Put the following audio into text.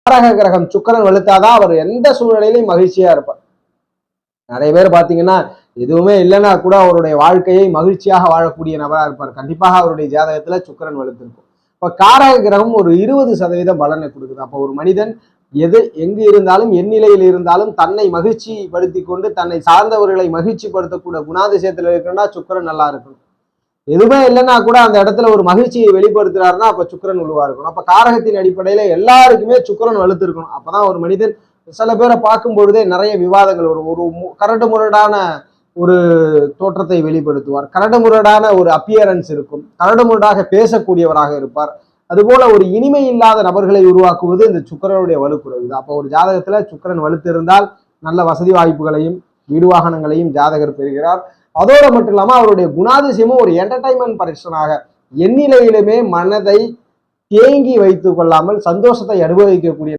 காரக கிரகம் சுக்கிரன் வலுத்தாதான் அவர் எந்த சூழ்நிலையிலும் மகிழ்ச்சியா இருப்பார். நிறைய பேர் பாத்தீங்கன்னா எதுவுமே இல்லைன்னா கூட அவருடைய வாழ்க்கையை மகிழ்ச்சியாக வாழக்கூடிய நபரா இருப்பார். கண்டிப்பாக அவருடைய ஜாதகத்துல சுக்கிரன் வலுத்திருக்கும். இப்ப காரக கிரகம் ஒரு 20% பலனை கொடுக்குது. அப்ப ஒரு மனிதன் எங்கு இருந்தாலும் எந்நிலையில் இருந்தாலும் தன்னை மகிழ்ச்சி படுத்தி கொண்டு தன்னை சார்ந்தவர்களை மகிழ்ச்சி படுத்தக்கூடிய குணாதிசயத்துல இருக்கணும்னா சுக்கிரன் நல்லா இருக்கணும். எதுவுமே இல்லைன்னா கூட அந்த இடத்துல ஒரு மகிழ்ச்சியை வெளிப்படுத்துறாருன்னா அப்ப சுக்கிரன் வலுவா இருக்கணும். அப்ப காரகத்தின் அடிப்படையில எல்லாருக்குமே சுக்கிரன் வலுத்து இருக்கணும். அப்பதான் ஒரு மனிதன் சில பேரை பார்க்கும் பொழுதே நிறைய விவாதங்கள் வரும். ஒரு கரடு முரடான ஒரு தோற்றத்தை வெளிப்படுத்துவார். கரடு முரடான ஒரு அப்பியரன்ஸ் இருக்கும். கரடு முரடாக பேசக்கூடியவராக இருப்பார். அதுபோல ஒரு இனிமை இல்லாத நபர்களை உருவாக்குவது இந்த சுக்கிரனுடைய வலுக்குறைவு. அப்போ ஒரு ஜாதகத்துல சுக்கிரன் வலுத்து இருந்தால் நல்ல வசதி வாய்ப்புகளையும் வீடு வாகனங்களையும் ஜாதகர் பெறுகிறார். அதோடு மட்டும் இல்லாம அவருடைய குணாதிசயமும் ஒரு என்டர்டைன்மெண்ட் பர்சனாக எந்நிலையிலுமே மனதை தேங்கி வைத்துக் கொள்ளாமல் சந்தோஷத்தை அனுபவிக்கக்கூடிய